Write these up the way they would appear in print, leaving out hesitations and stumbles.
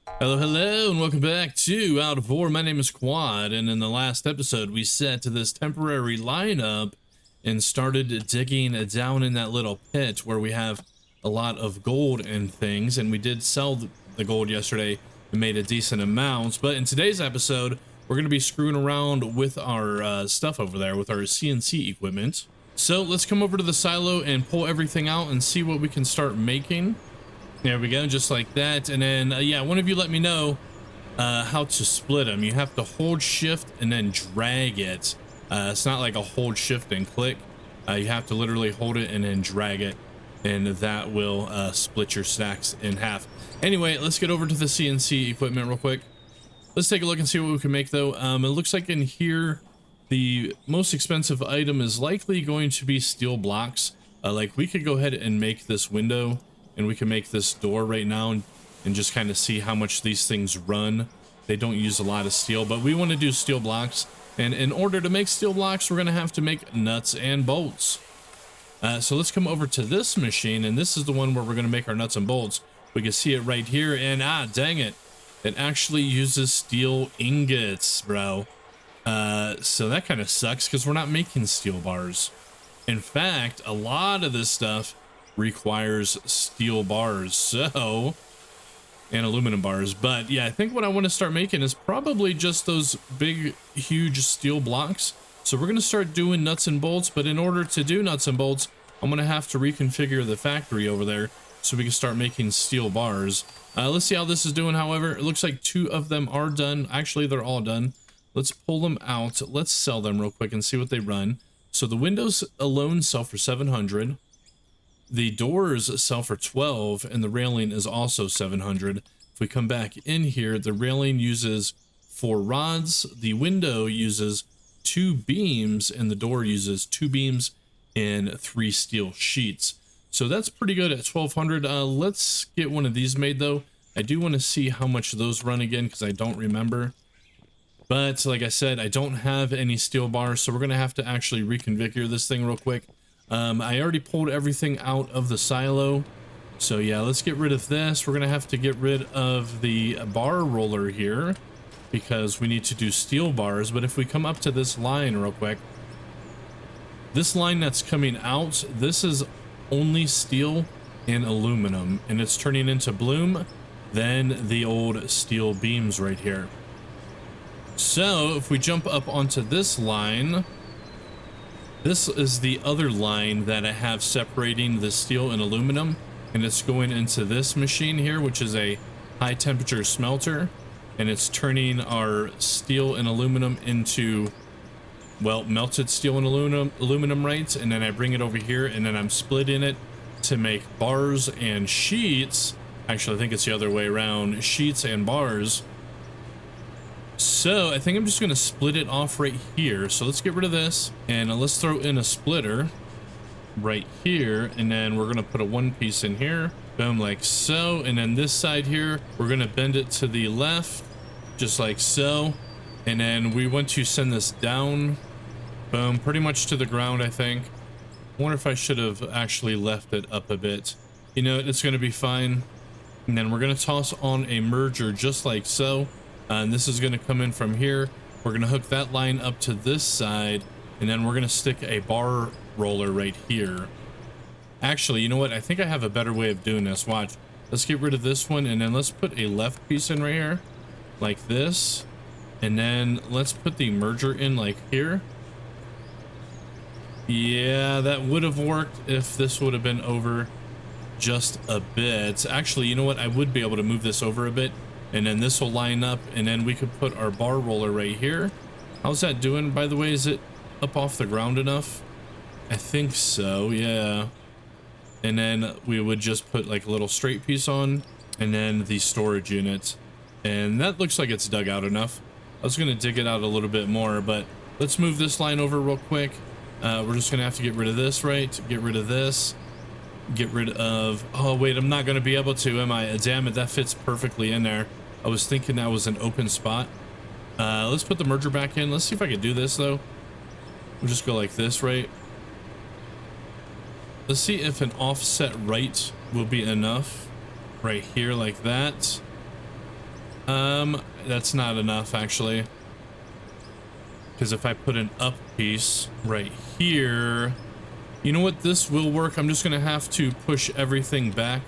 Hello, and welcome back to Out of War. My name is Quad, and in the last episode, we set to this temporary lineup and started digging down in that little pit where we have a lot of gold and things, and we did sell the gold yesterday and made a decent amount. But in today's episode, we're going to be screwing around with our stuff over there, with our CNC equipment. So let's come over to the silo and pull everything out and see what we can start making. There we go, just like that. And then yeah, one of you let me know how to split them. You have to hold shift and then drag it. It's not like a hold shift and click. You have to literally hold it and then drag it, and that will split your stacks in half. Anyway, let's get over to the CNC equipment real quick. Let's take a look and see what we can make though. It looks like in here the most expensive item is likely going to be steel blocks. Like we could go ahead and make this window, and we can make this door right now and just kind of see how much these things run. They don't use a lot of steel, but we want to do steel blocks. And in order to make steel blocks, we're going to have to make nuts and bolts. So let's come over to this machine, and this is the one where we're going to make our nuts and bolts. We can see it right here, and dang it, it actually uses steel ingots, bro. So that kind of sucks because we're not making steel bars. In fact, a lot of this stuff requires steel bars, and aluminum bars. But yeah, I think what I want to start making is probably just those big, huge steel blocks. So we're going to start doing nuts and bolts, but in order to do nuts and bolts, I'm going to have to reconfigure the factory over there so we can start making steel bars. Let's see how this is doing. However, it looks like 2 of them are done. Actually, they're all done. Let's pull them out. Let's sell them real quick and see what they run. So the windows alone sell for 700. The doors sell for 12, and the railing is also 700. If we come back in here, the railing uses 4 rods, the window uses 2 beams, and the door uses 2 beams and 3 steel sheets. So that's pretty good at 1200. Let's get one of these made though. I do want to see how much those run again because I don't remember. But like I said, I don't have any steel bars, so we're going to have to actually reconfigure this thing real quick. I already pulled everything out of the silo, so yeah, let's get rid of this. We're gonna have to get rid of the bar roller here because we need to do steel bars. But if we come up to this line real quick, this line that's coming out, this is only steel and aluminum, and it's turning into bloom, then the old steel beams right here. So if we jump up onto this line, this is the other line that I have separating the steel and aluminum, and it's going into this machine here, which is a high temperature smelter, and it's turning our steel and aluminum into, well, melted steel and aluminum, right? And then I bring it over here, and then I'm splitting it to make bars and sheets. Actually, I think it's the other way around, sheets and bars. So I think I'm just going to split it off right here. So let's get rid of this, and let's throw in a splitter right here, and then we're going to put a 1 piece in here, boom, like so. And then this side here, we're going to bend it to the left just like so, and then we want to send this down, boom, pretty much to the ground. I think, I wonder if I should have actually left it up a bit. You know, it's going to be fine. And then we're going to toss on a merger just like so. And this is going to come in from here. We're going to hook that line up to this side, and then we're going to stick a bar roller right here. Actually, you know what? I think I have a better way of doing this. Watch. Let's get rid of this one, and then let's put a left piece in right here, like this. And then let's put the merger in like here. Yeah, that would have worked if this would have been over just a bit. Actually, you know what? I would be able to move this over a bit, and then this will line up, and then we could put our bar roller right here. How's that doing, by the way? Is it up off the ground enough? I think so, yeah. And then we would just put like a little straight piece on, and then the storage unit. And that looks like it's dug out enough. I was going to dig it out a little bit more, but let's move this line over real quick. We're just going to have to get rid of this, right? Get rid of this. Get rid of, oh wait, I'm not going to be able to, am I? Damn it, that fits perfectly in there. I was thinking that was an open spot. Let's put the merger back in. Let's see if I can do this though. We'll just go like this, right? Let's see if an offset right will be enough right here like that. That's not enough actually, because if I put an up piece right here, you know what, this will work. I'm just gonna have to push everything back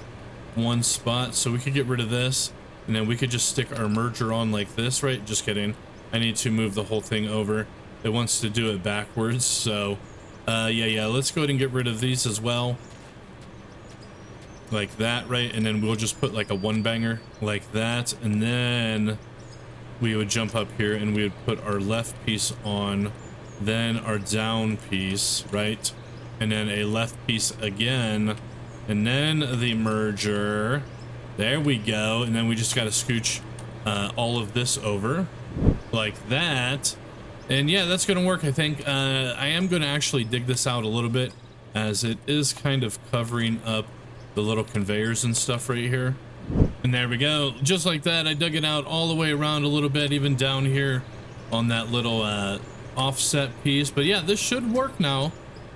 one spot, so we could get rid of this, and then we could just stick our merger on like this, right? Just kidding. I need to move the whole thing over. It wants to do it backwards, so yeah, let's go ahead and get rid of these as well, like that, right? And then we'll just put like a one banger like that, and then we would jump up here and we would put our left piece on, then our down piece, right? And then a left piece again, and then the merger. There we go. And then we just got to scooch all of this over like that. And yeah, that's going to work, I think. I am going to actually dig this out a little bit, as it is kind of covering up the little conveyors and stuff right here. And there we go. Just like that, I dug it out all the way around a little bit, even down here on that little offset piece. But yeah, this should work now.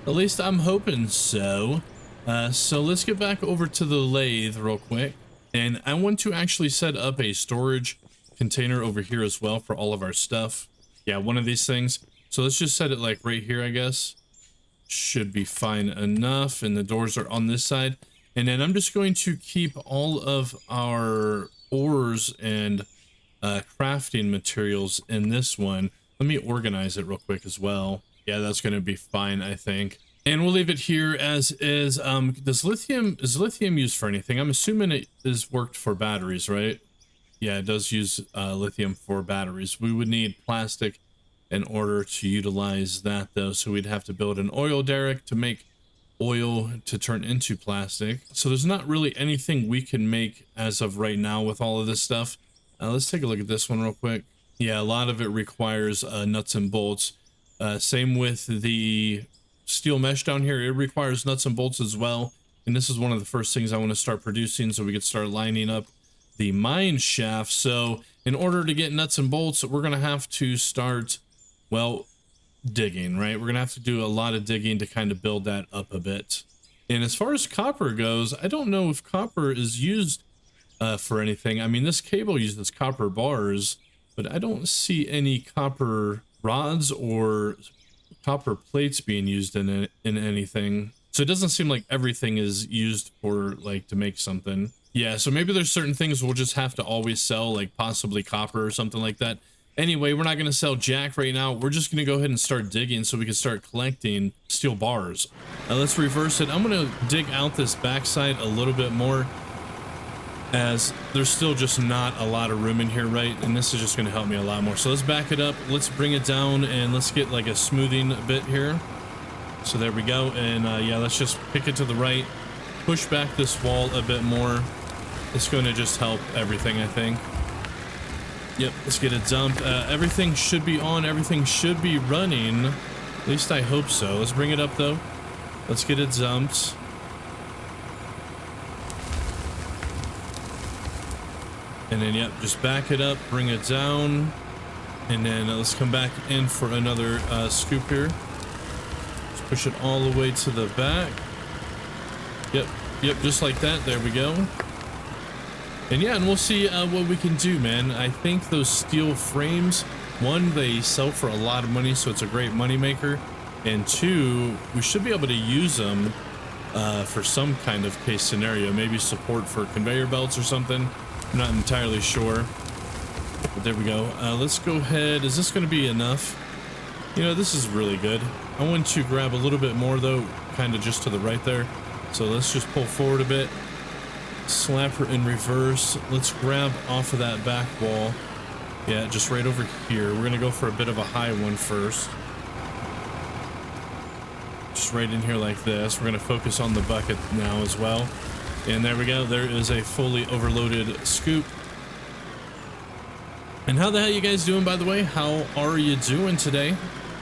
At least I'm hoping so. So let's get back over to the lathe real quick. And I want to actually set up a storage container over here as well for all of our stuff. Yeah, one of these things. So let's just set it like right here, I guess. Should be fine enough. And the doors are on this side. And then I'm just going to keep all of our ores and crafting materials in this one. Let me organize it real quick as well. Yeah, that's going to be fine, I think. And we'll leave it here as is. Is lithium used for anything? I'm assuming it is worked for batteries, right? Yeah, it does use lithium for batteries. We would need plastic in order to utilize that, though. So we'd have to build an oil derrick to make oil to turn into plastic. So there's not really anything we can make as of right now with all of this stuff. Let's take a look at this one real quick. Yeah, a lot of it requires nuts and bolts. Same with the steel mesh down here. It requires nuts and bolts as well. And this is one of the first things I want to start producing, so we could start lining up the mine shaft. So in order to get nuts and bolts, we're going to have to start, well, digging, right? We're gonna have to do a lot of digging to kind of build that up a bit. And as far as copper goes, I don't know if copper is used for anything. I mean, this cable uses copper bars, but I don't see any copper rods or copper plates being used in anything. So it doesn't seem like everything is used for like to make something. Yeah, so maybe there's certain things we'll just have to always sell, like possibly copper or something like that. Anyway, we're not going to sell jack right now. We're just going to go ahead and start digging so we can start collecting steel bars. Let's reverse it. I'm going to dig out this backside a little bit more, as there's still just not a lot of room in here, right? And this is just going to help me a lot more. So let's back it up. Let's bring it down and let's get like a smoothing bit here. So there we go. And yeah, let's just pick it to the right, push back this wall a bit more. It's going to just help everything, I think. Yep, let's get it dumped. Everything should be on. Everything should be running. At least I hope so. Let's bring it up, though. Let's get it dumped. And then, yep, just back it up, bring it down. And then let's come back in for another scoop here. Let's push it all the way to the back. Yep, just like that. There we go. And yeah, and we'll see what we can do, man. I think those steel frames, one, they sell for a lot of money, so it's a great money maker. And two, we should be able to use them for some kind of case scenario, maybe support for conveyor belts or something. I'm not entirely sure, but there we go. Let's go ahead. Is this going to be enough? You know, this is really good. I want to grab a little bit more, though, kind of just to the right there. So let's just pull forward a bit. Slap her in reverse. Let's grab off of that back wall. Yeah, just right over here. We're gonna go for a bit of a high one first. Just right in here like this. We're gonna focus on the bucket now as well. And there we go. There is a fully overloaded scoop. And how the hell you guys doing, by the way? How are you doing today?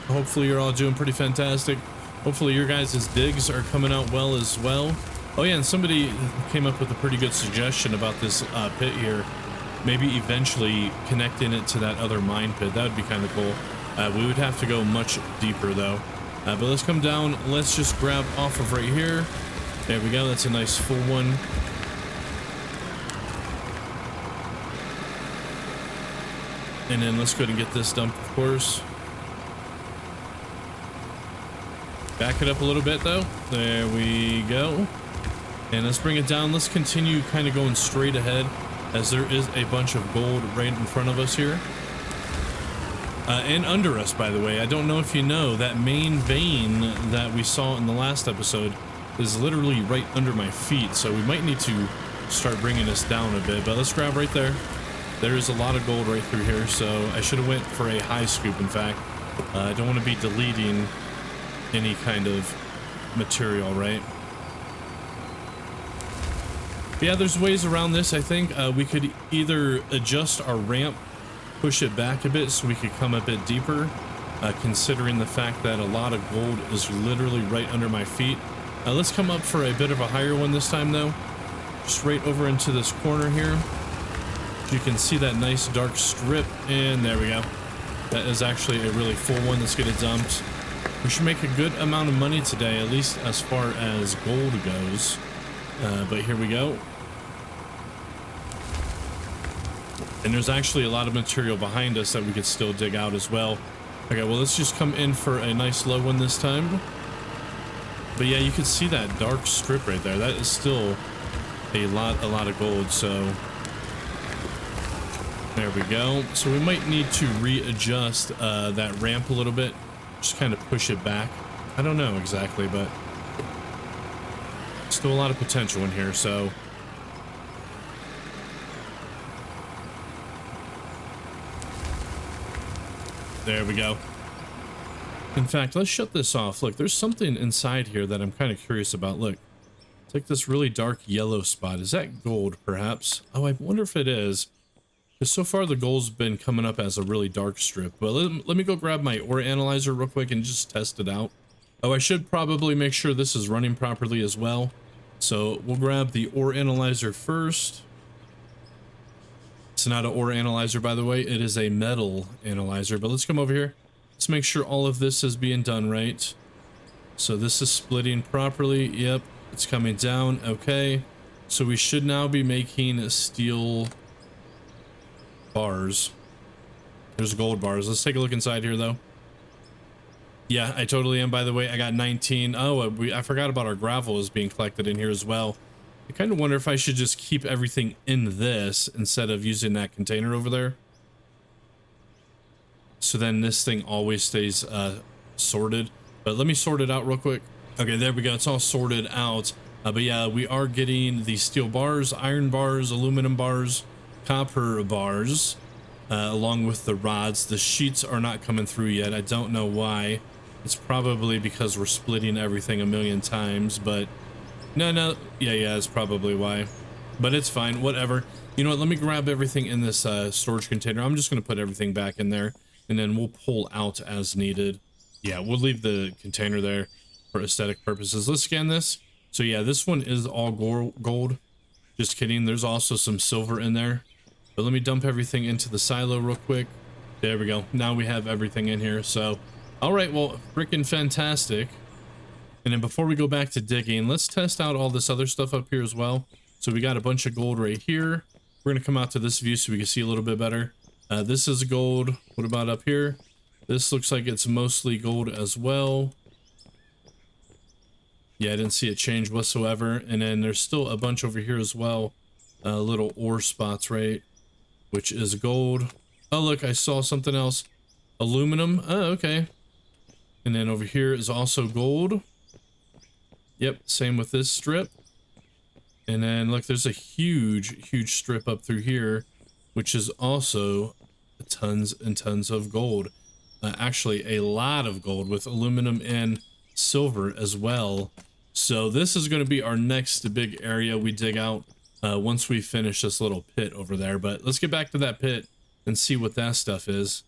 Hopefully you're all doing pretty fantastic. Hopefully your guys' digs are coming out well as well. Oh yeah, and somebody came up with a pretty good suggestion about this pit here. Maybe eventually connecting it to that other mine pit. That would be kind of cool. We would have to go much deeper though. But let's come down. Let's just grab off of right here. There we go. That's a nice full one. And then let's go ahead and get this dumped, of course. Back it up a little bit though. There we go. And let's bring it down. Let's continue kind of going straight ahead, as there is a bunch of gold right in front of us here. And under us, by the way. I don't know if you know, that main vein that we saw in the last episode is literally right under my feet. So we might need to start bringing this down a bit. But let's grab right there. There's a lot of gold right through here. So I should have went for a high scoop, in fact. I don't want to be deleting any kind of material, right? But yeah, there's ways around this. I think we could either adjust our ramp, push it back a bit so we could come a bit deeper, considering the fact that a lot of gold is literally right under my feet. Let's come up for a bit of a higher one this time though. Just right over into this corner here. You can see that nice dark strip, and there we go. That is actually a really full one. Let's get it dumped. We should make a good amount of money today, at least as far as gold goes. But here we go. And there's actually a lot of material behind us that we could still dig out as well. Okay, well, let's just come in for a nice low one this time. But yeah, you can see that dark strip right there. That is still a lot of gold. So there we go. So we might need to readjust that ramp a little bit. Just kind of push it back. I don't know exactly, but still a lot of potential in here. So there we go. In fact, let's shut this off. Look, there's something inside here that I'm kind of curious about. Look, it's like this really dark yellow spot. Is that gold, perhaps? Oh, I wonder if it is. Because so far the gold's been coming up as a really dark strip. But let me go grab my ore analyzer real quick and just test it out. Oh, I should probably make sure this is running properly as well. So we'll grab the ore analyzer first. It's not an ore analyzer, by the way. It is a metal analyzer. But let's come over here. Let's make sure all of this is being done right. So this is splitting properly. Yep, it's coming down. Okay. So we should now be making steel bars. There's gold bars. Let's take a look inside here, though. Yeah, I totally am, by the way. I got 19. Oh, I forgot about our gravel is being collected in here as well. I kind of wonder if I should just keep everything in this instead of using that container over there. So then this thing always stays sorted. But let me sort it out real quick. Okay, there we go. It's all sorted out. But yeah, we are getting the steel bars, iron bars, aluminum bars, copper bars, along with the rods. The sheets are not coming through yet. I don't know why. It's probably because we're splitting everything a million times, but no. Yeah, it's probably why. But it's fine, whatever. You know what? Let me grab everything in this storage container. I'm just going to put everything back in there, and then we'll pull out as needed. Yeah, we'll leave the container there for aesthetic purposes. Let's scan this. So yeah, this one is all gold. Just kidding. There's also some silver in there. But let me dump everything into the silo real quick. There we go. Now we have everything in here. So, all right, well, freaking fantastic. And then before we go back to digging, let's test out all this other stuff up here as well. So we got a bunch of gold right here. We're going to come out to this view so we can see a little bit better. This is gold. What about up here? This looks like it's mostly gold as well. Yeah, I didn't see it change whatsoever. And then there's still a bunch over here as well. Little ore spots, right? Which is gold. Oh, look, I saw something else. Aluminum. Oh, okay. And then over here is also gold. Yep, same with this strip. And then look, there's a huge strip up through here, which is also tons and tons of gold. Actually, a lot of gold with aluminum and silver as well. So this is going to be our next big area we dig out once we finish this little pit over there. But let's get back to that pit and see what that stuff is.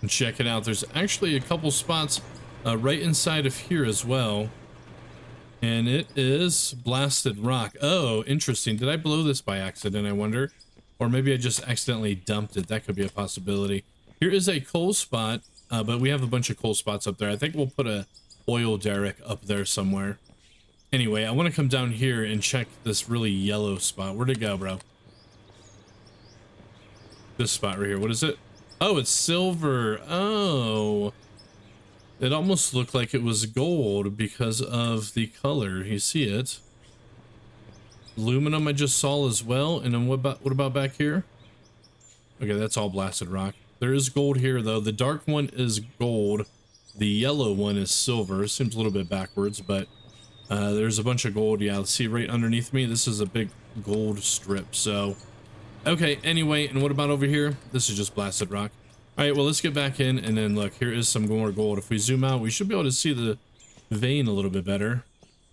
And check it out. There's actually a couple spots right inside of here as well. And it is blasted rock. Oh, interesting. Did I blow this by accident, I wonder? Or maybe I just accidentally dumped it. That could be a possibility. Here is a coal spot, but we have a bunch of coal spots up there. I think we'll put a oil derrick up there somewhere. Anyway, I want to come down here and check this really yellow spot. Where'd it go, bro? This spot right here. What is it? Oh, it's silver. Oh. It almost looked like it was gold because of the color. You see it. Aluminum I just saw as well. And then what about back here? Okay, that's all blasted rock. There is gold here though. The dark one is gold. The yellow one is silver. Seems a little bit backwards, but there's a bunch of gold. Yeah, let's see right underneath me. This is a big gold strip. So, okay, anyway, and what about over here? This is just blasted rock. All right, well, let's get back in, and then look, here is some more gold. If we zoom out, we should be able to see the vein a little bit better.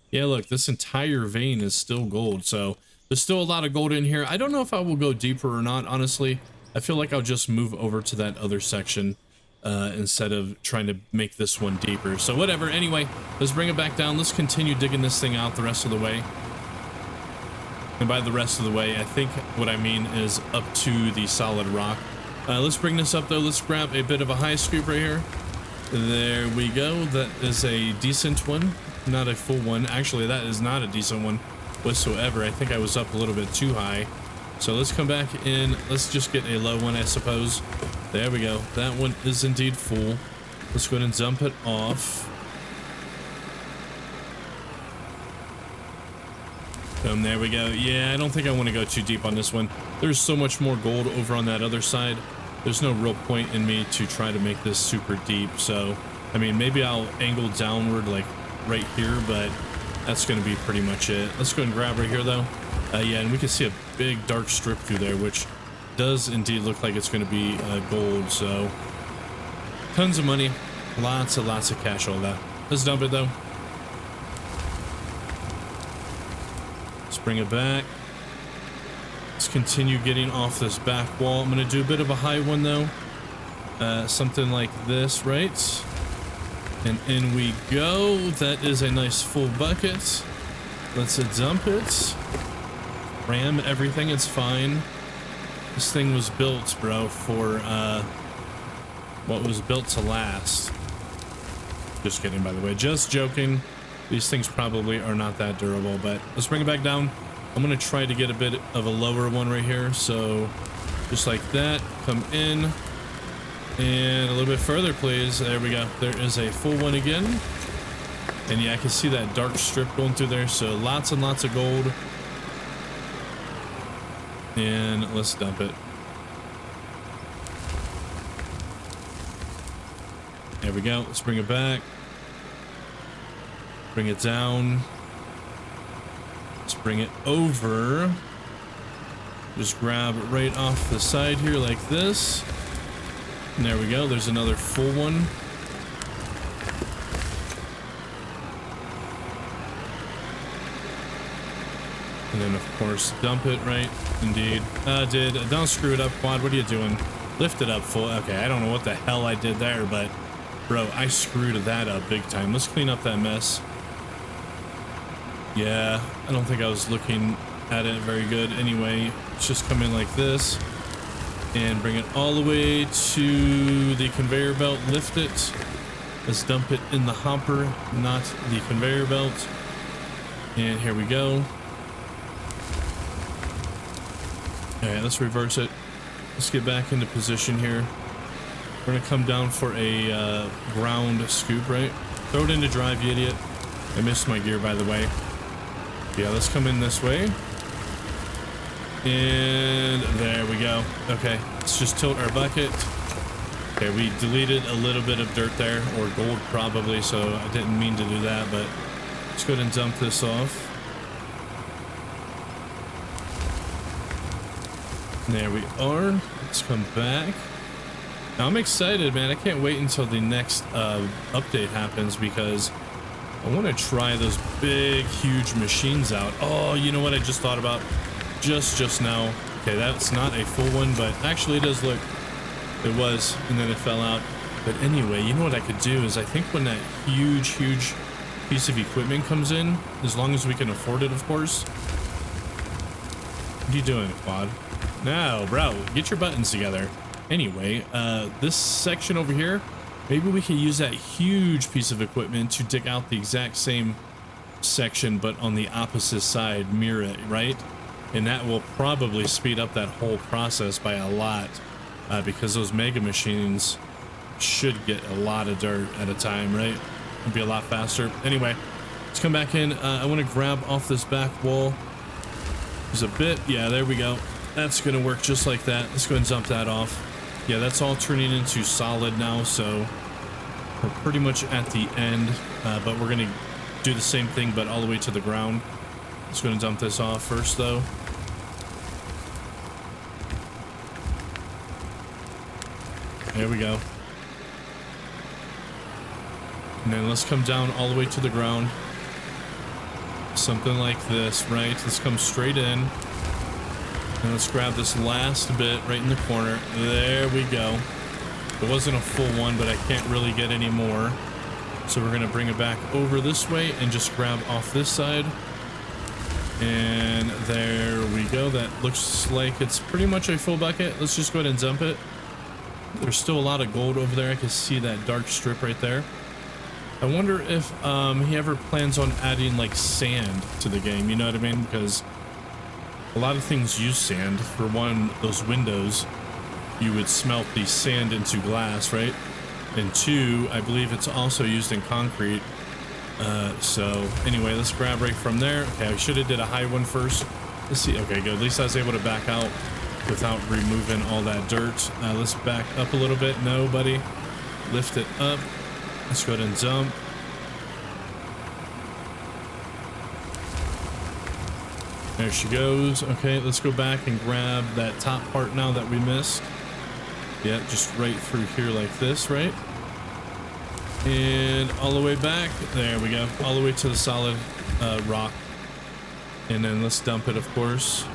Yeah, look, this entire vein is still gold, so there's still a lot of gold in here. I don't know if I will go deeper or not, honestly. I feel like I'll just move over to that other section instead of trying to make this one deeper. So whatever, anyway, let's bring it back down. Let's continue digging this thing out the rest of the way. And by the rest of the way, I think what I mean is up to the solid rock. Let's bring this up though. Let's grab a bit of a high scoop right here. There we go. That is a decent one, not a full one. Actually, that is not a decent one whatsoever. I think I was up a little bit too high. So let's come back in. Let's just get a low one, I suppose. There we go. That one is indeed full. Let's go ahead and dump it off. There we go. Yeah, I don't think I want to go too deep on this one. There's so much more gold over on that other side. There's no real point in me to try to make this super deep. So, I mean, maybe I'll angle downward like right here, but that's going to be pretty much it. Let's go and grab right here though. Yeah, and we can see a big dark strip through there, which does indeed look like it's going to be gold. So, tons of money, lots and lots of cash, all that. Let's dump it though. Let's bring it back. Let's continue getting off this back wall. I'm going to do a bit of a high one though. Something like this, right? And in we go. That is a nice full bucket. Let's dump it. Ram everything. It's fine. This thing was built, bro, for what was built to last. Just kidding, by the way. Just joking. These things probably are not that durable, but let's bring it back down. I'm going to try to get a bit of a lower one right here. So just like that, come in and a little bit further, please. There we go. There is a full one again. And yeah, I can see that dark strip going through there. So lots and lots of gold. And let's dump it. There we go. Let's bring it back. Bring it down. Let's bring it over. Just grab it right off the side here like this. And there we go. There's another full one. And then, of course, dump it, right? Indeed. Don't screw it up, Quad. What are you doing? Lift it up full. Okay, I don't know what the hell I did there, but, bro, I screwed that up big time. Let's clean up that mess. Yeah, I don't think I was looking at it very good. Anyway, let's just come in like this and bring it all the way to the conveyor belt. Lift it. Let's dump it in the hopper, not the conveyor belt. And here we go. All right, let's reverse it. Let's get back into position here. We're gonna come down for a ground scoop, right? Throw it into drive, you idiot. I missed my gear, by the way. Yeah, let's come in this way. And there we go. Okay, let's just tilt our bucket. Okay, we deleted a little bit of dirt there, or gold probably, so I didn't mean to do that, but let's go ahead and dump this off. There we are. Let's come back. Now I'm excited, man. I can't wait until the next update happens because I want to try those big, huge machines out. Oh, you know what I just thought about? Just now. Okay, that's not a full one, but actually it does look. It was, and then it fell out. But anyway, you know what I could do is I think when that huge piece of equipment comes in, as long as we can afford it, of course. What are you doing, Quad? No, bro, get your buttons together. Anyway, this section over here, maybe we can use that huge piece of equipment to dig out the exact same section, but on the opposite side, mirror it, right? And that will probably speed up that whole process by a lot. because those mega machines should get a lot of dirt at a time, right? It'd be a lot faster. Anyway, let's come back in. I want to grab off this back wall. There's a bit. Yeah, there we go. That's going to work just like that. Let's go ahead and dump that off. Yeah, that's all turning into solid now, so we're pretty much at the end, but we're going to do the same thing, but all the way to the ground. Let's go ahead and dump this off first, though. There we go. And then let's come down all the way to the ground. Something like this, right? Let's come straight in. And let's grab this last bit right in the corner. There we go. It wasn't a full one, but I can't really get any more. So we're going to bring it back over this way and just grab off this side. And there we go. That looks like it's pretty much a full bucket. Let's just go ahead and dump it. There's still a lot of gold over there. I can see that dark strip right there. I wonder if he ever plans on adding like sand to the game, you know what I mean? Because a lot of things use sand. For one, those windows, you would smelt the sand into glass, right? And two, I believe it's also used in concrete. So anyway, let's grab right from there. Okay, I should have did a high one first. Let's see. Okay, good. At least I was able to back out without removing all that dirt. Let's back up a little bit. No, buddy. Lift it up. Let's go ahead and dump. There she goes. Okay, let's go back and grab that top part now that we missed. Yeah, just right through here like this, right? And all the way back. There we go. All the way to the solid rock. And then let's dump it, of course.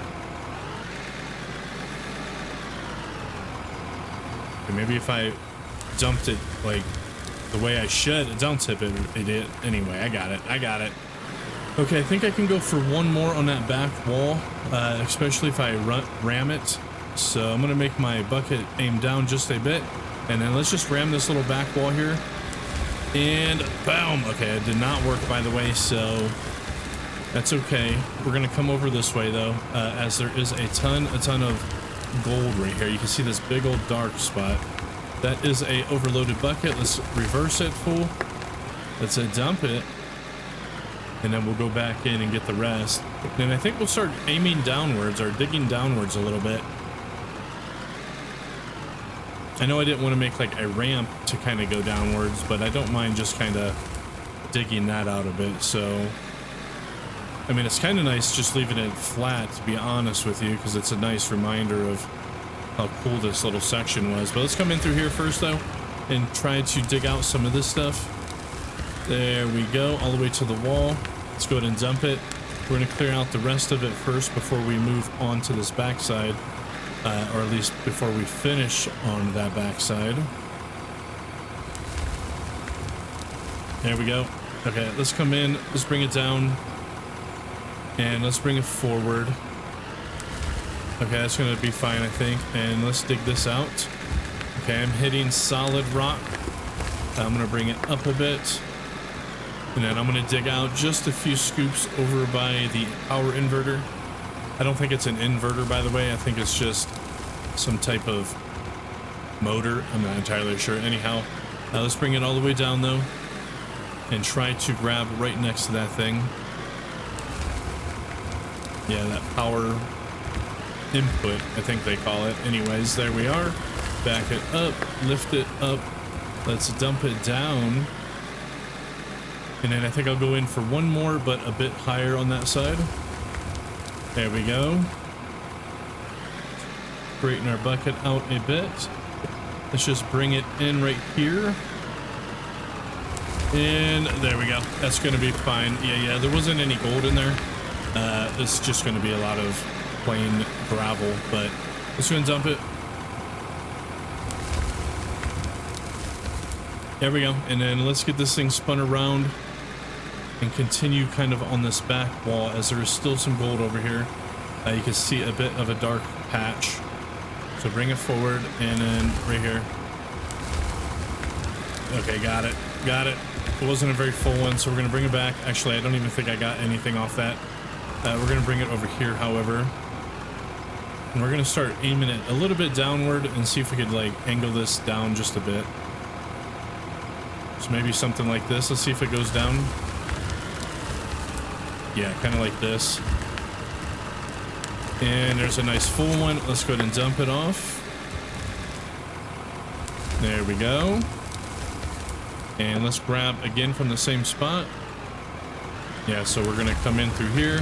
Okay, maybe if I dumped it like the way I should, don't tip it, idiot. Anyway, I got it. Okay, I think I can go for one more on that back wall, especially if I ram it. So I'm gonna make my bucket aim down just a bit, and then let's just ram this little back wall here. And boom. Okay, it did not work, by the way, so that's okay. We're gonna come over this way though, as there is a ton of gold right here. You can see this big old dark spot. That is a overloaded bucket. Let's reverse it full. Let's dump it. And then we'll go back in and get the rest. And I think we'll start aiming downwards or digging downwards a little bit. I know I didn't want to make like a ramp to kind of go downwards, but I don't mind just kind of digging that out a bit. So, I mean, it's kind of nice just leaving it flat, to be honest with you, because it's a nice reminder of how cool this little section was. But let's come in through here first though and try to dig out some of this stuff. There we go, all the way to the wall. Let's go ahead and dump it. We're going to clear out the rest of it first before we move on to this backside, or at least before we finish on that backside. There we go. Okay, let's come in, let's bring it down, and let's bring it forward. Okay, that's gonna be fine, I think. And let's dig this out. Okay, I'm hitting solid rock. I'm gonna bring it up a bit. And then I'm gonna dig out just a few scoops over by the power inverter. I don't think it's an inverter, by the way. I think it's just some type of motor. I'm not entirely sure. Anyhow, let's bring it all the way down though, and try to grab right next to that thing. Yeah, that power input, I think they call it. Anyways, there we are. Back it up, lift it up. Let's dump it down. And then I think I'll go in for one more, but a bit higher on that side. There we go. Straighten our bucket out a bit. Let's just bring it in right here. And there we go. That's going to be fine. Yeah, there wasn't any gold in there. It's just going to be a lot of plain gravel, but let's go and dump it. There we go. And then let's get this thing spun around and continue kind of on this back wall, as there is still some gold over here. You can see a bit of a dark patch. So bring it forward, and then right here. Okay, got it. It wasn't a very full one, so we're going to bring it back. Actually, I don't even think I got anything off that. We're going to bring it over here, however. And we're gonna start aiming it a little bit downward and see if we could like angle this down just a bit. So maybe something like this. Let's see if it goes down. Yeah, kind of like this. And there's a nice full one. Let's go ahead and dump it off. There we go. And let's grab again from the same spot. Yeah, so we're gonna come in through here.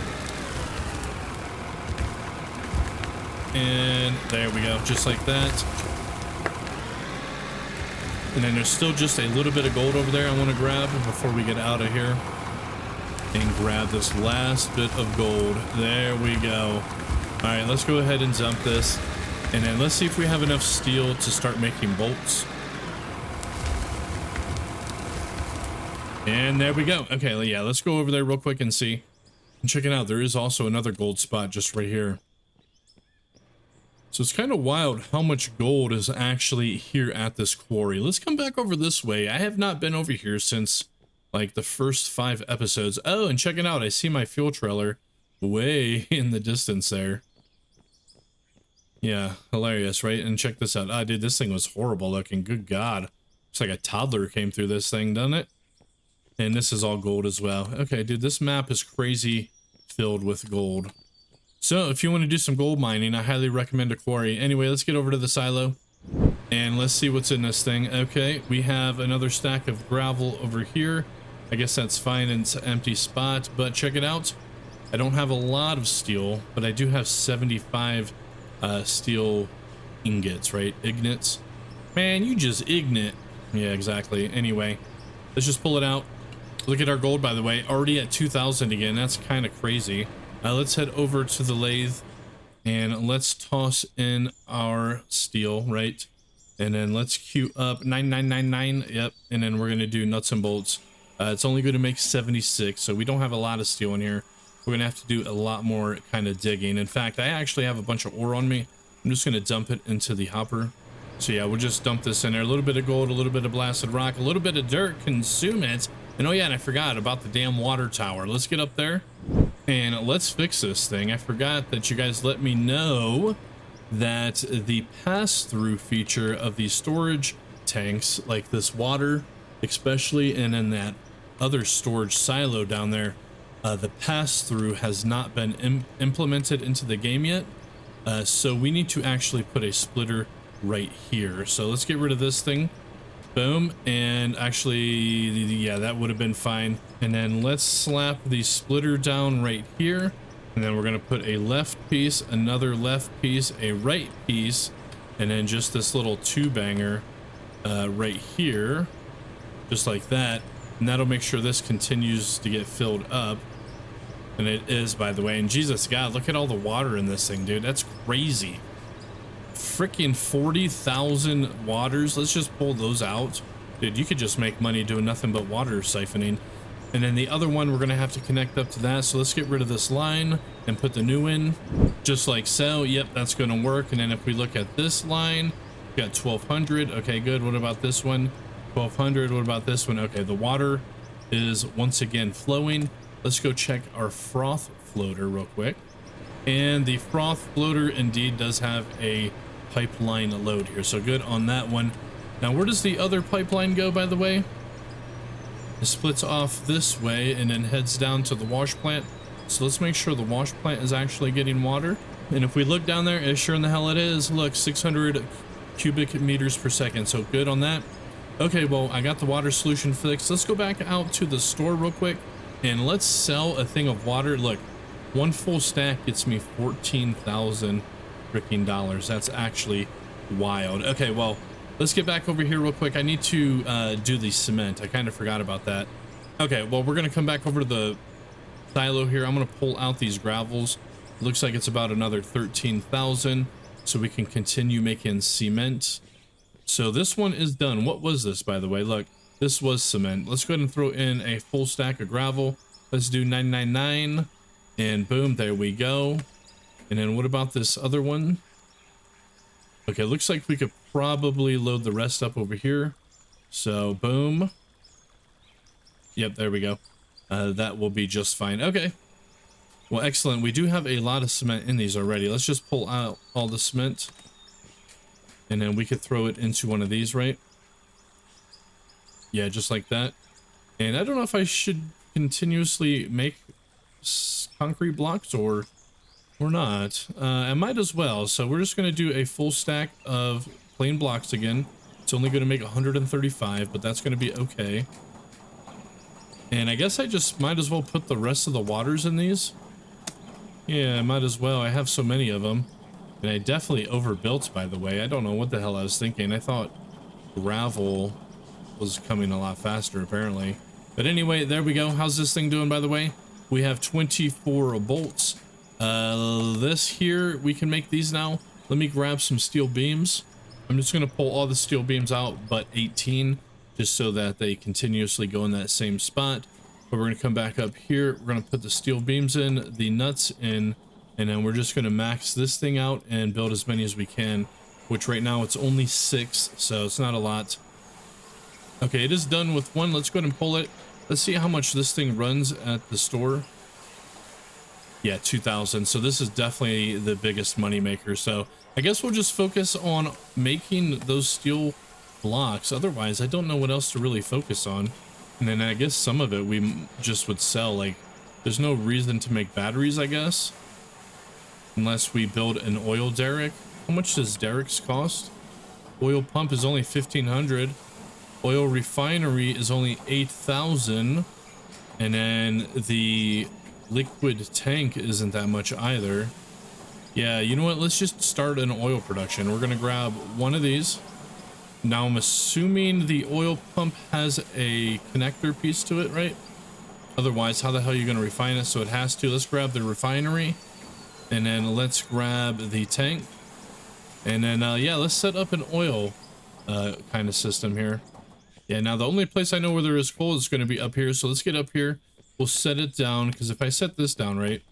And there we go, just like that. And then there's still just a little bit of gold over there I want to grab before we get out of here. And grab this last bit of gold. There we go. All right, let's go ahead and dump this. And then let's see if we have enough steel to start making bolts. And there we go. Okay, yeah, let's go over there real quick and see. And check it out. There is also another gold spot just right here. So it's kind of wild how much gold is actually here at this quarry. Let's come back over this way. I have not been over here since like the first 5 episodes. Oh, and check it out. I see my fuel trailer way in the distance there. Yeah, hilarious, right? And check this out. Ah, dude, this thing was horrible looking. Good God. Looks like a toddler came through this thing, doesn't it? And this is all gold as well. Okay, dude, this map is crazy filled with gold. So if you want to do some gold mining, I highly recommend a quarry. Anyway, let's get over to the silo and let's see what's in this thing. Okay, we have another stack of gravel over here. I guess that's fine. It's an empty spot, but check it out. I don't have a lot of steel, but I do have 75 steel ingots, right? Ignits. Man, you just ignite. Yeah, exactly. Anyway, let's just pull it out. Look at our gold, by the way, already at 2,000 again. That's kind of crazy. Let's head over to the lathe and let's toss in our steel, right? And then let's queue up 9999. Yep. And then we're going to do nuts and bolts. It's only going to make 76. So we don't have a lot of steel in here. We're going to have to do a lot more kind of digging. In fact, I actually have a bunch of ore on me. I'm just going to dump it into the hopper. So yeah, we'll just dump this in there. A little bit of gold, a little bit of blasted rock, a little bit of dirt, consume it. And oh yeah, and I forgot about the damn water tower. Let's get up there and let's fix this thing. I forgot that you guys let me know that the pass-through feature of these storage tanks, like this water especially, and in that other storage silo down there, the pass-through has not been implemented into the game yet. So we need to actually put a splitter right here. So let's get rid of this thing. Boom. And actually, yeah, that would have been fine. And then let's slap the splitter down right here. And then we're going to put a left piece, another left piece, a right piece, and then just this little two banger right here, just like that. And that'll make sure this continues to get filled up. And it is, by the way. And Jesus God, look at all the water in this thing, dude. That's crazy. Freaking 40,000 waters. Let's just pull those out. Dude, you could just make money doing nothing but water siphoning. And then the other one, we're going to have to connect up to that. So let's get rid of this line and put the new in just like so. Yep, that's going to work. And then if we look at this line, we got 1200. Okay, good. What about this one? 1200. What about this one? Okay, the water is once again flowing. Let's go check our froth floater real quick. And the froth floater indeed does have a pipeline load here. So good on that one. Now, where does the other pipeline go, by the way? It splits off this way and then heads down to the wash plant. So let's make sure the wash plant is actually getting water. And if we look down there, as sure in the hell it is. Look, 600 cubic meters per second. So good on that. Okay, well, I got the water solution fixed. Let's go back out to the store real quick and let's sell a thing of water. Look, one full stack gets me 14,000 freaking dollars. That's actually wild. Okay, well, let's get back over here real quick. I need to do the cement. I kind of forgot about that. Okay, well, we're going to come back over to the silo here. I'm going to pull out these gravels. Looks like it's about another 13,000, so we can continue making cement. So this one is done. What was this, by the way? Look, this was cement. Let's go ahead and throw in a full stack of gravel. Let's do 999, and boom, there we go. And then what about this other one? Okay, looks like we could probably load the rest up over here. So boom. Yep, there we go. That will be just fine. Okay. Well, excellent. We do have a lot of cement in these already. Let's just pull out all the cement. And then we could throw it into one of these, right? Yeah, just like that. And I don't know if I should continuously make concrete blocks or not. I might as well. So we're just going to do a full stack of plain blocks again. It's only going to make 135, but that's going to be okay. And I guess I just might as well put the rest of the waters in these. Yeah, I might as well. I have so many of them. And I definitely overbuilt, by the way. I don't know what the hell I was thinking. I thought gravel was coming a lot faster, apparently. But anyway, there we go. How's this thing doing, by the way? We have 24 bolts. This here, we can make these now. Let me grab some steel beams. I'm just going to pull all the steel beams out, but 18, just so that they continuously go in that same spot. But we're going to come back up here. We're going to put the steel beams in, the nuts in, and then we're just going to max this thing out and build as many as we can, which right now it's only 6, so it's not a lot. Okay, it is done with 1. Let's go ahead and pull it. Let's see how much this thing runs at the store. Yeah, 2,000. So this is definitely the biggest money maker. So I guess we'll just focus on making those steel blocks. Otherwise, I don't know what else to really focus on. And then I guess some of it we just would sell. Like, there's no reason to make batteries, I guess. Unless we build an oil derrick. How much does derricks cost? Oil pump is only 1,500. Oil refinery is only 8,000. And then the liquid tank isn't that much either. Yeah, you know what? Let's just start an oil production. We're going to grab one of these. Now I'm assuming the oil pump has a connector piece to it, right? Otherwise, how the hell are you going to refine it? So it has to. Let's grab the refinery. And then let's grab the tank. And then, yeah, let's set up an oil kind of system here. Yeah, now the only place I know where there is coal is going to be up here. So let's get up here. We'll set it down, because if I set this down, right?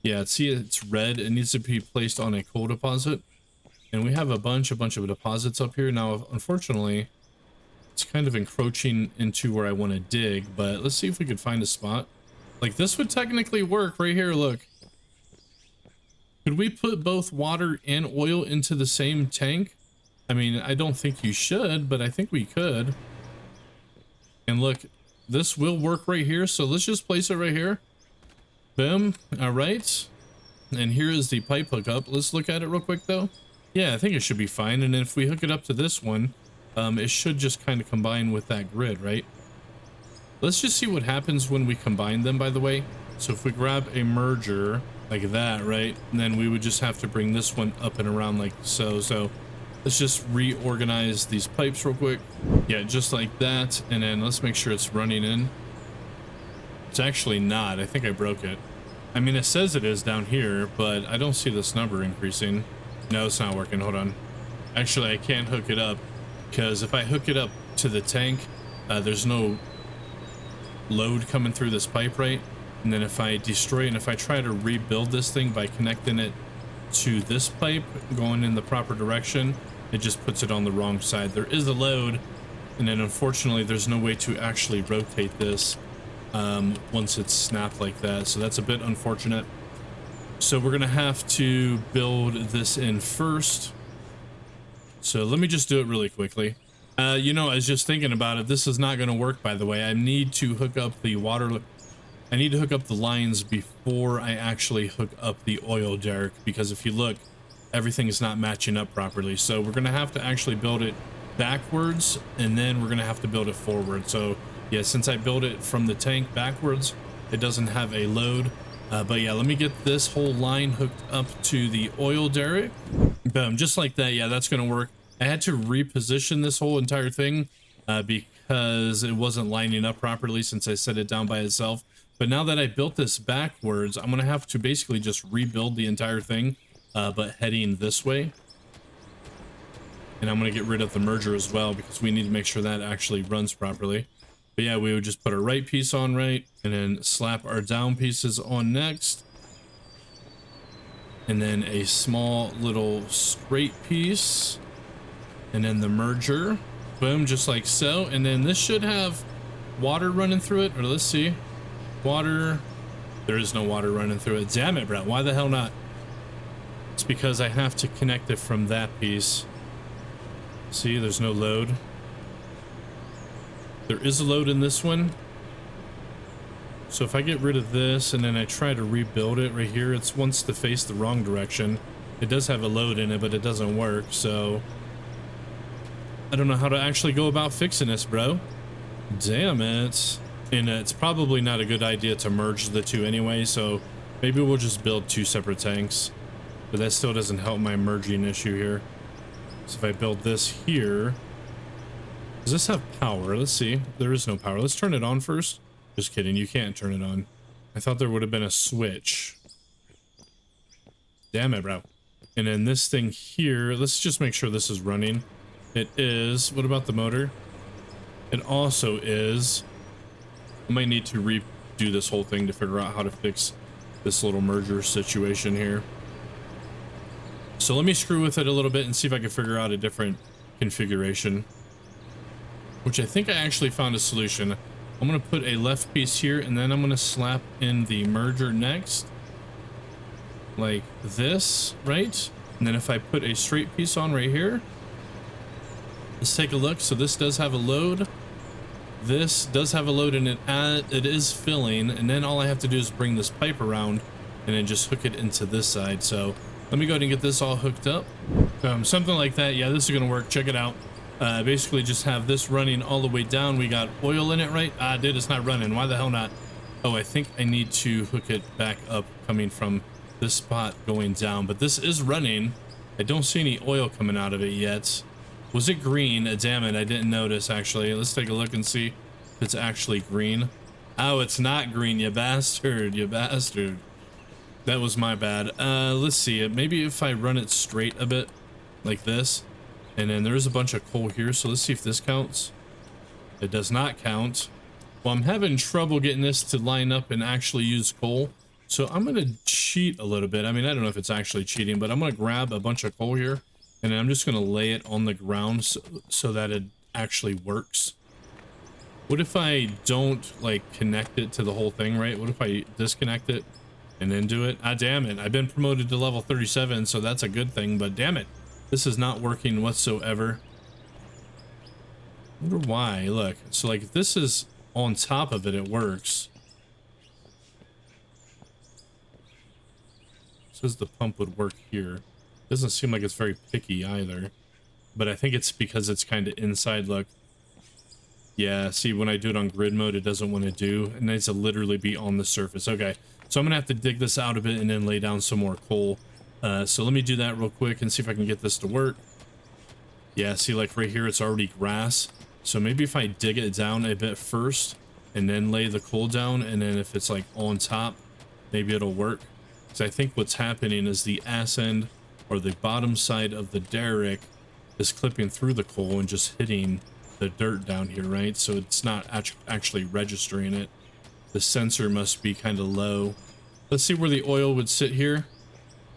Yeah, see, it's red. It needs to be placed on a coal deposit. And we have a bunch of deposits up here. Now, unfortunately, it's kind of encroaching into where I want to dig. But let's see if we could find a spot. Like, this would technically work right here. Look. Could we put both water and oil into the same tank? I mean, I don't think you should, but I think we could. And look, this will work right here. So let's just place it right here. Boom. All right. And here is the pipe hookup. Let's look at it real quick, though. Yeah, I think it should be fine. And if we hook it up to this one, it should just kind of combine with that grid, right? Let's just see what happens when we combine them, by the way. So if we grab a merger like that, right? And then we would just have to bring this one up and around like so. So let's just reorganize these pipes real quick. Yeah, just like that. And then let's make sure it's running in. It's actually not. I think I broke it. I mean, it says it is down here, but I don't see this number increasing. No, it's not working. Hold on. Actually, I can't hook it up, because if I hook it up to the tank, there's no load coming through this pipe, right? And then if I destroy it, and if I try to rebuild this thing by connecting it to this pipe going in the proper direction, it just puts it on the wrong side. There is a load, and then unfortunately there's no way to actually rotate this once it's snapped like that. So that's a bit unfortunate. So we're gonna have to build this in first. So let me just do it really quickly. You know, I was just thinking about it. This is not gonna work, by the way. I need to hook up the water. I need to hook up the lines before I actually hook up the oil derrick, because if you look, everything is not matching up properly. So we're gonna have to actually build it backwards, and then we're gonna have to build it forward. So yeah, since I built it from the tank backwards, it doesn't have a load. But yeah, let me get this whole line hooked up to the oil derrick. Boom, just like that. Yeah, that's gonna work. I had to reposition this whole entire thing because it wasn't lining up properly since I set it down by itself. But now that I built this backwards, I'm gonna have to basically just rebuild the entire thing, but heading this way. And I'm gonna get rid of the merger as well, because we need to make sure that actually runs properly. But yeah, we would just put our right piece on right, and then slap our down pieces on next. And then a small little straight piece. And then the merger. Boom, just like so. And then this should have water running through it. Or let's see. Water. There is no water running through it. Damn it, bro. Why the hell not? It's because I have to connect it from that piece. See, there's no load. There is a load in this one. So if I get rid of this and then I try to rebuild it right here, it wants to face the wrong direction. It does have a load in it, but it doesn't work. So I don't know how to actually go about fixing this, bro. Damn it. And it's probably not a good idea to merge the two anyway, so maybe we'll just build two separate tanks. But that still doesn't help my merging issue here. So if I build this here, does this have power? Let's see. There is no power. Let's turn it on first. Just kidding, you can't turn it on. I thought there would have been a switch. Damn it, bro. And then this thing here, let's just make sure this is running. It is. What about the motor? It also is. I might need to redo this whole thing to figure out how to fix this little merger situation here. So let me screw with it a little bit and see if I can figure out a different configuration, which I think I actually found a solution. I'm going to put a left piece here, and then I'm going to slap in the merger next, like this, right? And then if I put a straight piece on right here, let's take a look. So this does have a load. This does have a load in it. It is filling, and then all I have to do is bring this pipe around and then just hook it into this side. So let me go ahead and get this all hooked up. Something like that. Yeah, this is going to work. Check it out. Basically just have this running all the way down. We got oil in it, right? Ah, dude, it's not running. Why the hell not? Oh, I think I need to hook it back up coming from this spot going down, but this is running. I don't see any oil coming out of it yet. Was it green? Damn it, I didn't notice actually. Let's take a look and see if it's actually green. Oh, it's not green, you bastard, you bastard. That was my bad. Let's see it. Maybe if I run it straight a bit like this. And then there's a bunch of coal here, so let's see if this counts. It does not count. Well, I'm having trouble getting this to line up and actually use coal. So I'm going to cheat a little bit. I mean, I don't know if it's actually cheating, but I'm going to grab a bunch of coal here. And I'm just going to lay it on the ground so that it actually works. What if I don't, like, connect it to the whole thing, right? What if I disconnect it and then do it? Ah, damn it. I've been promoted to level 37, so that's a good thing, but damn it. This is not working whatsoever. I wonder why. Look, so like if this is on top of it, it works. It says the pump would work here. Doesn't seem like it's very picky either, but I think it's because it's kind of inside. Look, yeah, see, when I do it on grid mode, it doesn't want to do. It needs to literally be on the surface. Okay, so I'm gonna have to dig this out a bit and then lay down some more coal. So let me do that real quick and see if I can get this to work. Yeah, see, like right here, it's already grass. So maybe if I dig it down a bit first and then lay the coal down, and then if it's like on top, maybe it'll work. Because I think what's happening is the ass end or the bottom side of the derrick is clipping through the coal and just hitting the dirt down here, right? So it's not actually registering it. The sensor must be kind of low. Let's see where the oil would sit here.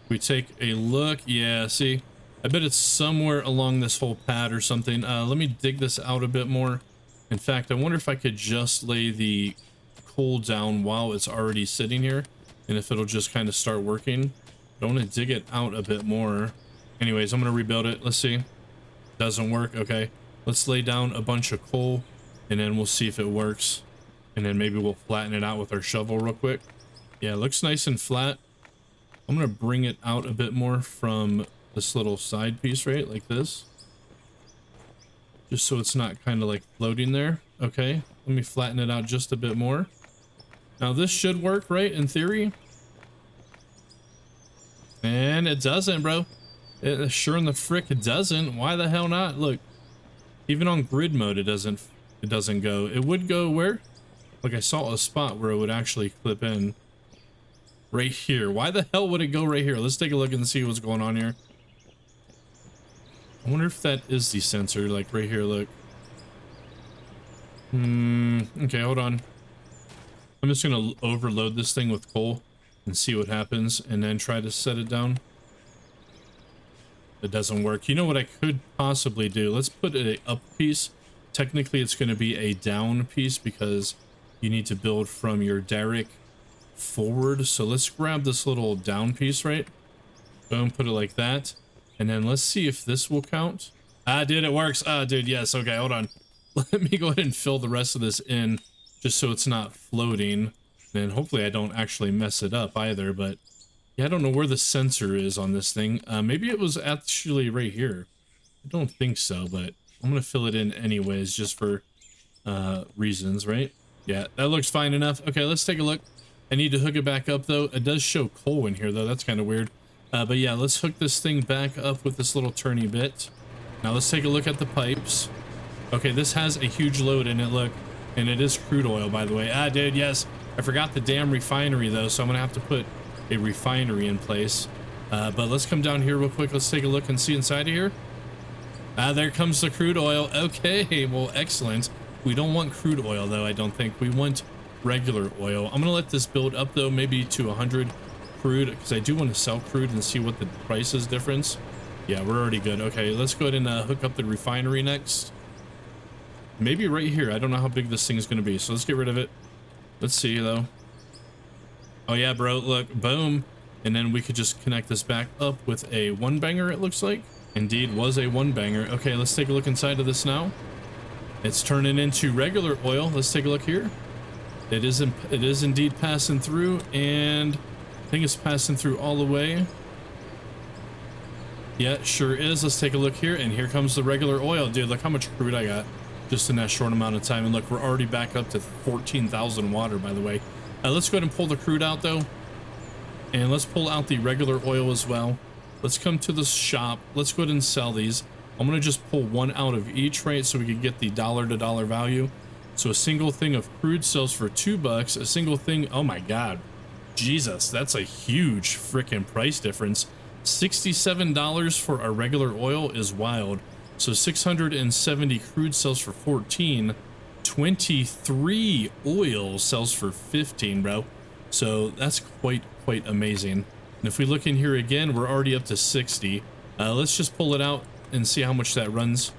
We take a look. Yeah, see, I bet it's somewhere along this whole pad or something. Let me dig this out a bit more. In fact, I wonder if I could just lay the coal down while it's already sitting here, and if it'll just kind of start working. I want to dig it out a bit more. Anyways, I'm going to rebuild it. Let's see. Doesn't work. Okay, let's lay down a bunch of coal and then we'll see if it works, and then maybe we'll flatten it out with our shovel real quick. Yeah, it looks nice and flat. I'm going to bring it out a bit more from this little side piece, right? Like this. Just so it's not kind of like floating there. Okay, let me flatten it out just a bit more. Now this should work, right? In theory. And it doesn't, bro. It sure in the frick it doesn't. Why the hell not? Look, even on grid mode, it doesn't go. It would go where? Like I saw a spot where it would actually clip in. Right here. Why the hell would it go right here? Let's take a look and see what's going on here. I wonder if that is the sensor, like right here, look. Okay, hold on. I'm just gonna overload this thing with coal and see what happens, and then try to set it down. It doesn't work. You know what I could possibly do? Let's put a up piece. Technically, it's gonna be a down piece because you need to build from your derrick forward. So let's grab this little down piece, right? Boom, put it like that. And then let's see if this will count. Ah, dude, it works. Ah, dude, yes. Okay, hold on. Let me go ahead and fill the rest of this in just so it's not floating. And hopefully I don't actually mess it up either, but yeah, I don't know where the sensor is on this thing. Maybe it was actually right here. I don't think so, but I'm going to fill it in anyways, just for reasons, right? Yeah, that looks fine enough. Okay, let's take a look. I need to hook it back up, though. It does show coal in here, though. That's kind of weird. But yeah, let's hook this thing back up with this little turny bit. Now let's take a look at the pipes. Okay, this has a huge load in it, look. And it is crude oil, by the way. Ah, dude, yes. I forgot the damn refinery, though, so I'm going to have to put a refinery in place. But let's come down here real quick. Let's take a look and see inside of here. Ah, there comes the crude oil. Okay, well, excellent. We don't want crude oil, though, I don't think. We want regular oil. I'm going to let this build up, though, maybe to 100 crude, because I do want to sell crude and see what the price is difference. Yeah, we're already good. Okay, let's go ahead and hook up the refinery next. Maybe right here. I don't know how big this thing is going to be, so let's get rid of it. Let's see, though. Oh, yeah, bro. Look, boom. And then we could just connect this back up with a one banger, it looks like. Indeed, was a one banger. Okay, let's take a look inside of this now. It's turning into regular oil. Let's take a look here. It is indeed passing through, and I think it's passing through all the way. Yeah, it sure is. Let's take a look here, and here comes the regular oil. Dude, look how much crude I got just in that short amount of time. And look, we're already back up to 14,000 water, by the way. Let's go ahead and pull the crude out, though. And let's pull out the regular oil as well. Let's come to the shop. Let's go ahead and sell these. I'm going to just pull one out of each, right? So we can get the dollar-to-dollar value. So a single thing of crude sells for $2. A single thing, oh my God. Jesus, that's a huge freaking price difference. $67 for our regular oil is wild. So 670 crude sells for 14. 23 oil sells for 15, bro. So that's quite amazing. And if we look in here again, we're already up to 60. Let's just pull it out and see how much that runs,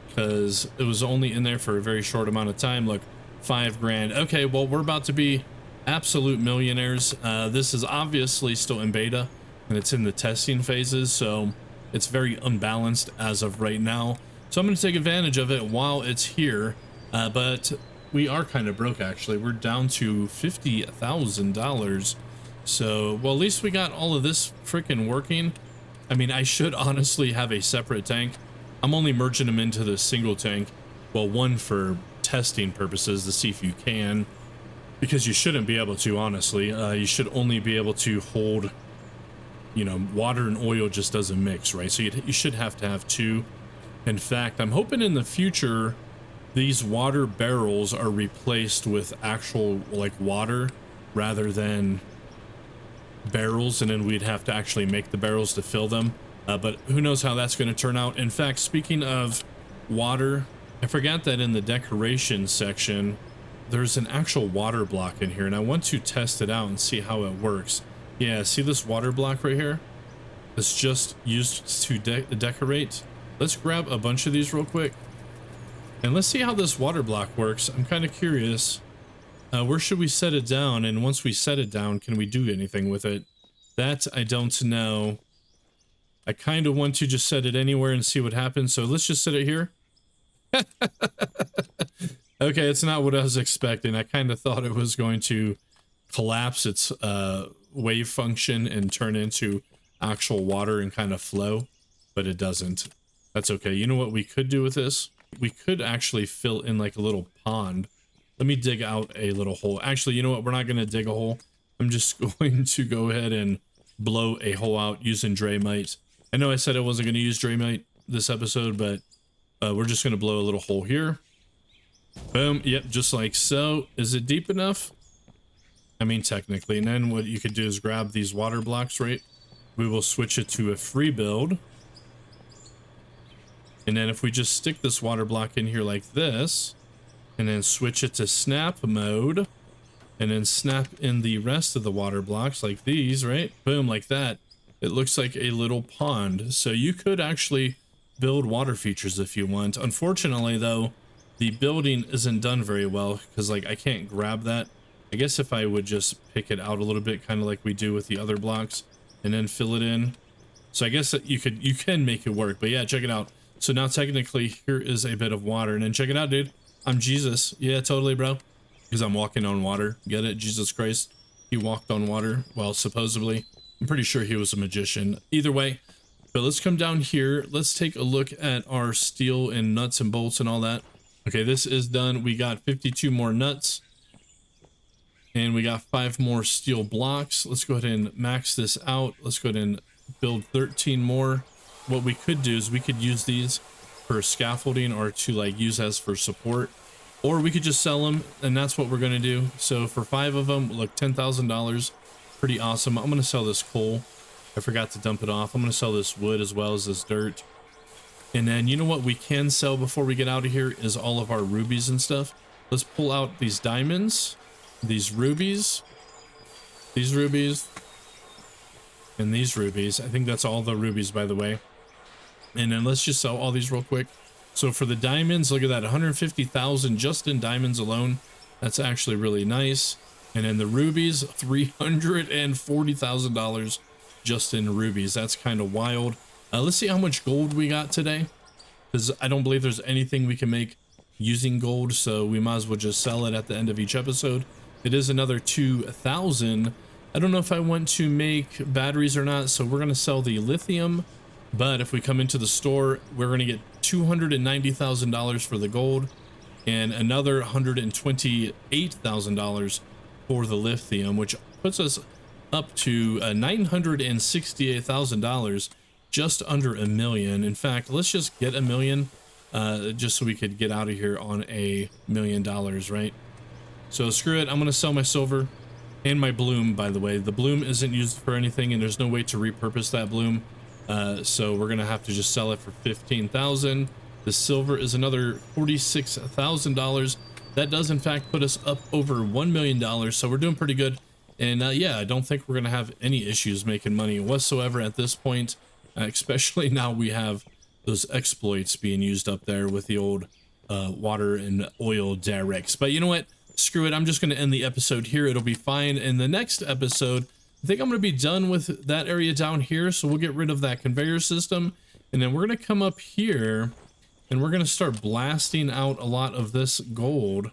because it was only in there for a very short amount of time. Look, 5 grand. Okay, well, we're about to be absolute millionaires. This is obviously still in beta and it's in the testing phases, so it's very unbalanced as of right now. So I'm going to take advantage of it while it's here. But we are kind of broke, actually. We're down to $50,000. So, well, at least we got all of this freaking working. I mean, I should honestly have a separate tank. I'm only merging them into the single tank. Well, one for testing purposes to see if you can, because you shouldn't be able to, honestly. You should only be able to hold, you know, water and oil just doesn't mix, right? So you should have to have 2. In fact, I'm hoping in the future these water barrels are replaced with actual, like, water rather than barrels, and then we'd have to actually make the barrels to fill them. But who knows how that's going to turn out. In fact, speaking of water, I forgot that in the decoration section there's an actual water block in here, and I want to test it out and see how it works. Yeah, see this water block right here? It's just used to decorate. Let's grab a bunch of these real quick, and let's see how this water block works. I'm kind of curious. Where should we set it down? And once we set it down, can we do anything with it? That I don't know. I kind of want to just set it anywhere and see what happens. So let's just set it here. Okay, it's not what I was expecting. I kind of thought it was going to collapse its wave function and turn into actual water and kind of flow, but it doesn't. That's okay. You know what we could do with this? We could actually fill in like a little pond. Let me dig out a little hole. Actually, you know what? We're not going to dig a hole. I'm just going to go ahead and blow a hole out using Mbmiipx. I know I said I wasn't going to use Mbmiipx this episode, but we're just going to blow a little hole here. Boom. Yep, just like so. Is it deep enough? I mean, technically. And then what you could do is grab these water blocks, right? We will switch it to a free build. And then if we just stick this water block in here like this, and then switch it to snap mode, and then snap in the rest of the water blocks like these, right? Boom, like that. It looks like a little pond. So you could actually build water features if you want. Unfortunately, though, the building isn't done very well because, like, I can't grab that I guess if I would just pick it out a little bit, kind of like we do with the other blocks, and then fill it in. So I guess that you can make it work, but yeah, check it out. So now technically here is a bit of water, and then check it out, dude. I'm Jesus. Yeah, totally, bro. Because I'm walking on water. Get it? Jesus Christ. He walked on water. Well, supposedly. I'm pretty sure he was a magician. Either way. But let's come down here. Let's take a look at our steel and nuts and bolts and all that. Okay, this is done. We got 52 more nuts. And we got 5 more steel blocks. Let's go ahead and max this out. Let's go ahead and build 13 more. What we could do is we could use these for scaffolding or to like use as for support. Or we could just sell them, and that's what we're going to do. So for 5 of them, look, $10,000. Pretty awesome. I'm going to sell this coal. I forgot to dump it off. I'm going to sell this wood as well as this dirt. And then you know what we can sell before we get out of here is all of our rubies and stuff. Let's pull out these diamonds, these rubies, and these rubies. I think that's all the rubies, by the way. And then let's just sell all these real quick. So for the diamonds, look at that, 150,000 just in diamonds alone. That's actually really nice. And then the rubies, $340,000 just in rubies. That's kind of wild. Let's see how much gold we got today, because I don't believe there's anything we can make using gold, so we might as well just sell it at the end of each episode. It is another 2,000. I don't know if I want to make batteries or not, so we're going to sell the lithium. But if we come into the store, we're going to get $290,000 for the gold and another $128,000 for the lithium, which puts us up to $968,000, just under $1 million. In fact, let's just get $1 million, just so we could get out of here on $1 million, right? So screw it. I'm going to sell my silver and my bloom, by the way. The bloom isn't used for anything, and there's no way to repurpose that bloom. So we're gonna have to just sell it for $15,000. The silver is another $46,000. That does in fact put us up over $1 million. So we're doing pretty good. And yeah, I don't think we're gonna have any issues making money whatsoever at this point. Especially now we have those exploits being used up there with the old water and oil derricks. But you know what? Screw it. I'm just gonna end the episode here. It'll be fine. In the next episode, I think I'm going to be done with that area down here, so we'll get rid of that conveyor system, and then we're going to come up here, and we're going to start blasting out a lot of this gold,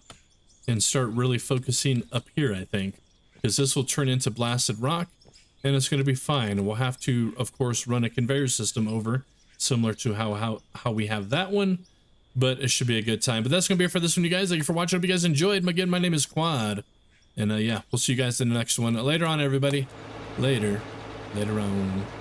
and start really focusing up here, I think, because this will turn into blasted rock, and it's going to be fine. We'll have to, of course, run a conveyor system over, similar to how we have that one, but it should be a good time. But that's going to be it for this one, you guys. Thank you for watching. I hope you guys enjoyed. Again, my name is Quad. And yeah, we'll see you guys in the next one. Later on, everybody. Later on.